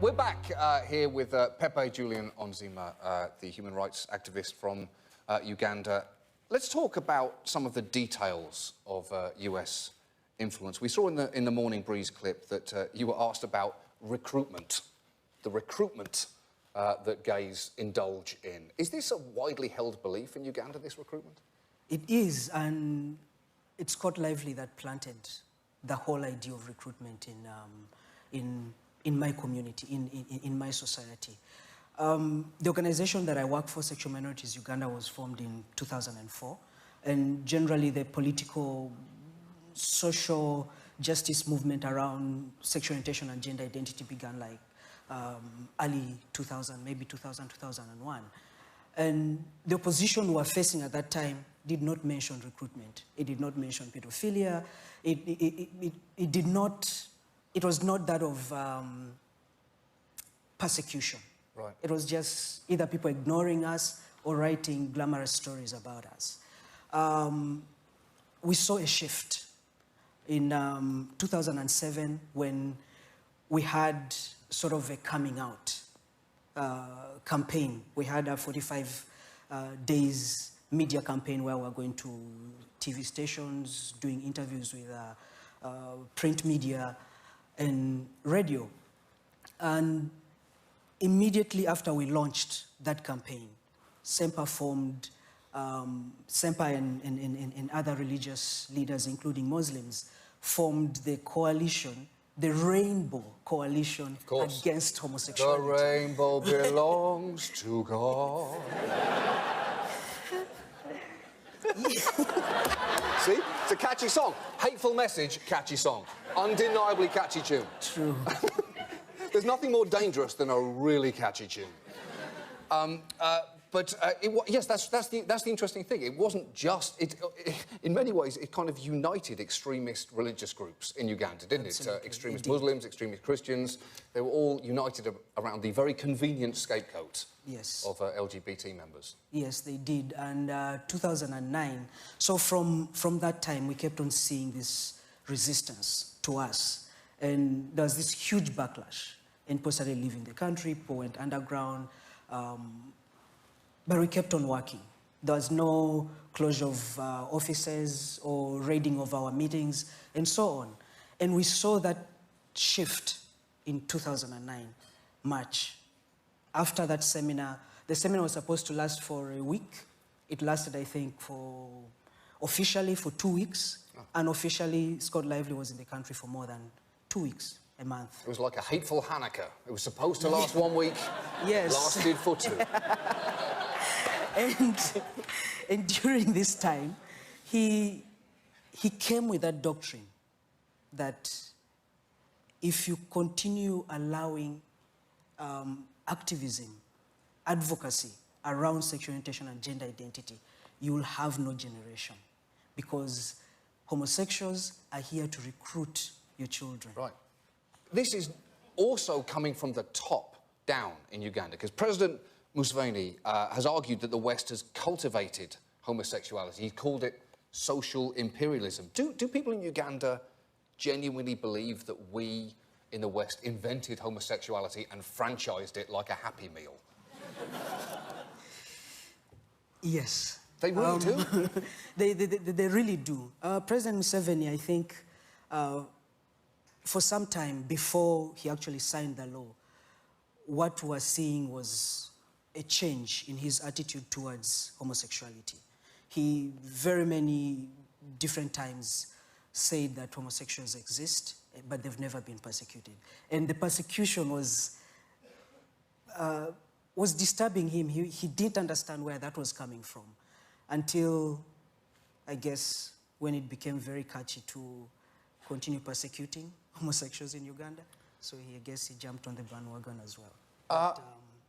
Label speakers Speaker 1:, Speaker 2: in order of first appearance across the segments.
Speaker 1: We're back here with Pepe Julian Onzima, the human rights activist from Uganda. Let's talk about some of the details of US influence. We saw in the Morning Breeze clip that you were asked about recruitment, the recruitment that gays indulge in. Is this a widely held belief in Uganda, this recruitment?
Speaker 2: It is, and it's Scott Lively that planted the whole idea of recruitment in my community, in my society. The organization that I work for, Sexual Minorities Uganda, was formed in 2004, and generally the political, social justice movement around sexual orientation and gender identity began like early 2000, maybe 2000, 2001. And the opposition we were facing at that time did not mention recruitment. It did not mention pedophilia. It did not, it was not that of persecution.
Speaker 1: Right.
Speaker 2: It was just either people ignoring us or writing glamorous stories about us. We saw a shift in 2007 when we had sort of a coming out campaign. We had a 45 days media campaign where we were going to TV stations, doing interviews with print media and radio. And immediately after we launched that campaign, SEMPA formed, SEMPA and other religious leaders, including Muslims, formed the coalition, the Rainbow Coalition against homosexuality.
Speaker 1: The rainbow belongs to God. See? It's a catchy song. Hateful message, catchy song. Undeniably catchy tune.
Speaker 2: True.
Speaker 1: There's nothing more dangerous than a really catchy tune. Yes, that's the interesting thing. It wasn't just... in many ways, it kind of united extremist religious groups in Uganda, didn't it? Extremist Muslims, extremist Christians, they were all united around the very convenient scapegoat of LGBT members.
Speaker 2: Yes, they did. And 2009, so from that time, we kept on seeing this resistance to us. And there was this huge backlash. And people started leaving the country, people went underground. But we kept on working. There was no closure of offices or raiding of our meetings and so on. And we saw that shift in 2009, March. After that seminar, the seminar was supposed to last for a week. It lasted, I think, officially for 2 weeks. Unofficially, Scott Lively was in the country for more than 2 weeks, a month.
Speaker 1: It was like a hateful Hanukkah. It was supposed to last 1 week.
Speaker 2: Yes.
Speaker 1: Lasted for 2.
Speaker 2: And during this time, he came with that doctrine that if you continue allowing activism, advocacy around sexual orientation and gender identity, you will have no generation, because homosexuals are here to recruit your children.
Speaker 1: Right. This is also coming from the top down in Uganda, because President Museveni has argued that the West has cultivated homosexuality. He called it social imperialism. Do people in Uganda genuinely believe that we in the West invented homosexuality and franchised it like a Happy Meal?
Speaker 2: Yes.
Speaker 1: They really do?
Speaker 2: They really do. President Museveni, I think, for some time before he actually signed the law, what we were seeing was a change in his attitude towards homosexuality. He very many different times said that homosexuals exist, but they've never been persecuted. And the persecution was disturbing him. He didn't understand where that was coming from until, I guess, when it became very catchy to continue persecuting homosexuals in Uganda. So I guess he jumped on the bandwagon as well.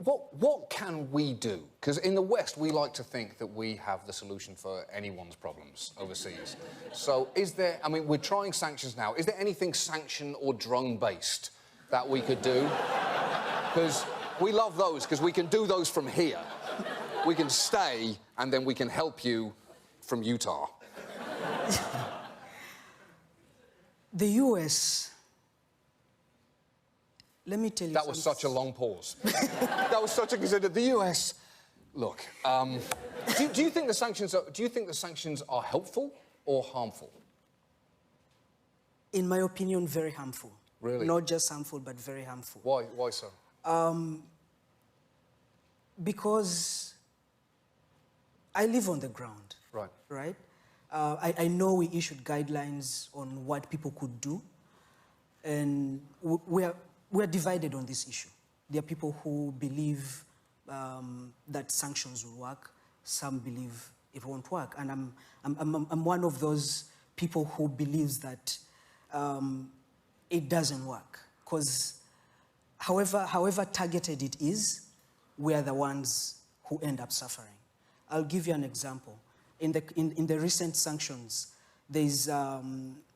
Speaker 1: What can we do? Because in the West, we like to think that we have the solution for anyone's problems overseas. So is there, I mean, we're trying sanctions now. Is there anything sanction or drone-based that we could do? Because we love those, because we can do those from here. We can stay, and then we can help you from Utah.
Speaker 2: The US let me tell you
Speaker 1: That was such a long pause. That was such a considered. The US, look. Do you think the sanctions are helpful or harmful?
Speaker 2: In my opinion, very harmful.
Speaker 1: Really?
Speaker 2: Not just harmful, but very harmful.
Speaker 1: Why? Why so?
Speaker 2: Because I live on the ground.
Speaker 1: Right.
Speaker 2: Right? I know we issued guidelines on what people could do, and we're divided on this issue. There are people who believe that sanctions will work. Some believe it won't work, and I'm one of those people who believes that it doesn't work, because however targeted it is, we are the ones who end up suffering. I'll give you an example. In the recent sanctions, there's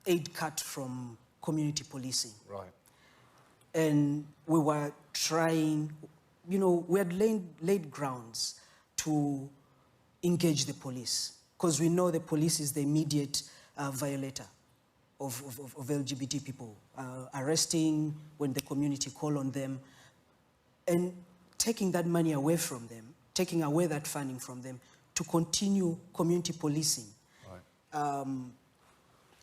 Speaker 2: aid cut from community policing.
Speaker 1: Right.
Speaker 2: And we were trying, we had laid grounds to engage the police, because we know the police is the immediate violator of LGBT people, arresting when the community call on them, and taking that money away from them, taking away that funding from them to continue community policing. Right.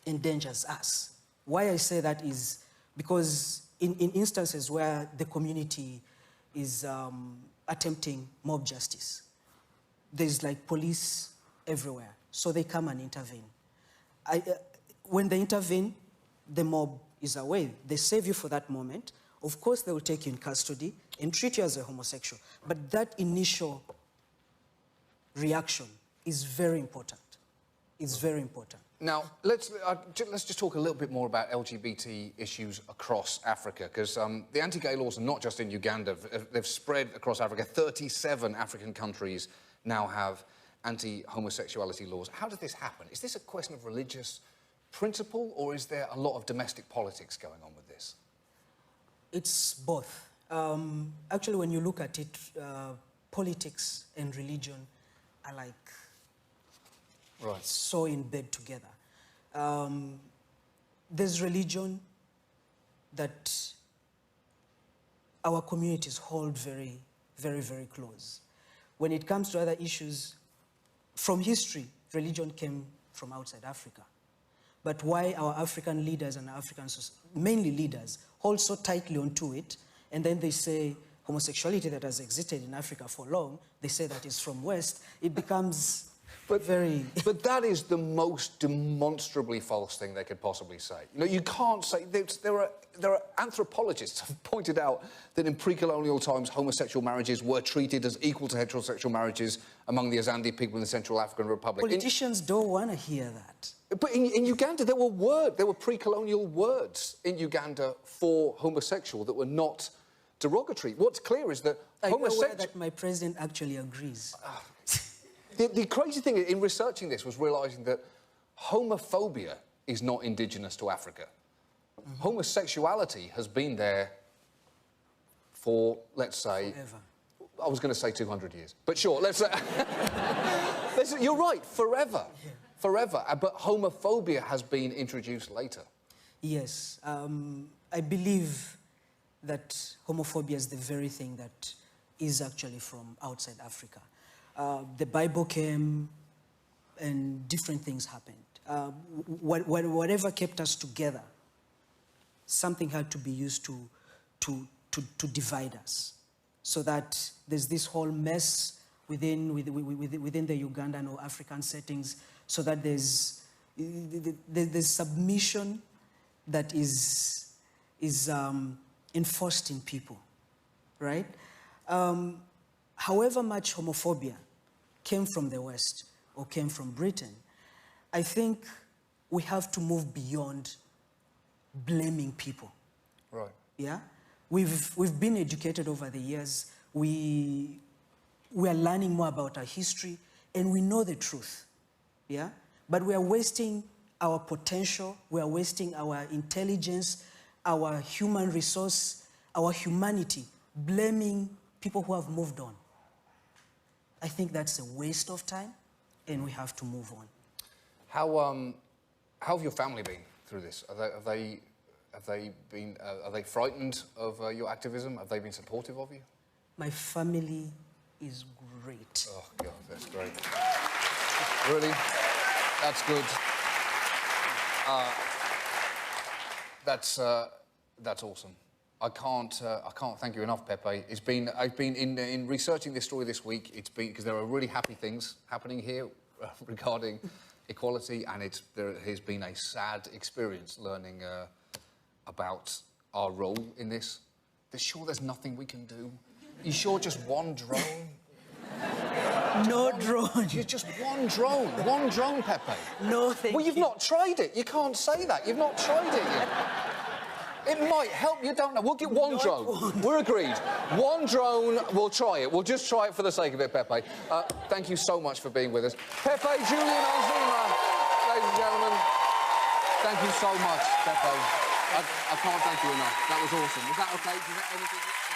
Speaker 2: Endangers us. Why I say that is because in instances where the community is attempting mob justice, there's like police everywhere, so they come and intervene. When they intervene, the mob is away. They save you for that moment. Of course, they will take you in custody and treat you as a homosexual. But that initial reaction is very important. It's very important.
Speaker 1: Now, let's just talk a little bit more about LGBT issues across Africa, because the anti-gay laws are not just in Uganda. They've spread across Africa. 37 African countries now have anti-homosexuality laws. How did this happen? Is this a question of religious principle, or is there a lot of domestic politics going on with this?
Speaker 2: It's both. Actually, when you look at it, politics and religion are like so in bed together. There's religion that our communities hold very, very, very close. When it comes to other issues, from history, religion came from outside Africa. But why our African leaders and mainly leaders, hold so tightly onto it, and then they say homosexuality that has existed in Africa for long, they say that is from West, it becomes very...
Speaker 1: But that is the most demonstrably false thing they could possibly say. You can't say... There are anthropologists who have pointed out that in pre-colonial times, homosexual marriages were treated as equal to heterosexual marriages among the Azande people in the Central African Republic.
Speaker 2: Politicians don't want to hear that.
Speaker 1: But in Uganda, there were pre-colonial words in Uganda for homosexual that were not derogatory. What's clear is that homosexual...
Speaker 2: I'm aware that my president actually agrees.
Speaker 1: The crazy thing in researching this was realising that homophobia is not indigenous to Africa. Mm-hmm. Homosexuality has been there for, let's say...
Speaker 2: Forever.
Speaker 1: I was going to say 200 years. But sure, let's say... You're right, forever. Yeah. Forever. But homophobia has been introduced later.
Speaker 2: Yes. I believe that homophobia is the very thing that is actually from outside Africa. The Bible came and different things happened. Whatever kept us together, something had to be used to divide us. So that there's this whole mess within the Ugandan or African settings, so that there's submission that is enforced in people, right? However much homophobia came from the West or came from Britain, I think we have to move beyond blaming people.
Speaker 1: Right.
Speaker 2: Yeah? We've been educated over the years. We are learning more about our history, and we know the truth. Yeah? But we are wasting our potential, we are wasting our intelligence, our human resource, our humanity, blaming people who have moved on. I think that's a waste of time, and we have to move on.
Speaker 1: How have your family been through this? Have they Have they been? Are they frightened of your activism? Have they been supportive of you?
Speaker 2: My family is great.
Speaker 1: Oh God, that's great. Really, that's good. That's awesome. I can't thank you enough, Pepe. I've been in researching this story this week. It's been because there are really happy things happening here regarding equality, and there has been a sad experience learning about our role in this. There's nothing we can do. You sure just one drone?
Speaker 2: No drone.
Speaker 1: Just one drone, Pepe.
Speaker 2: No, thank you.
Speaker 1: Well, you've not tried it. You can't say that. You've not tried it yet. It might help, you don't know. We'll get one drone. We're agreed. One drone, we'll try it. We'll just try it for the sake of it, Pepe. Thank you so much for being with us. Pepe Julian Onziema, ladies and gentlemen. Thank you so much, Pepe. I can't thank you enough. That was awesome. Was that okay? Is that anything?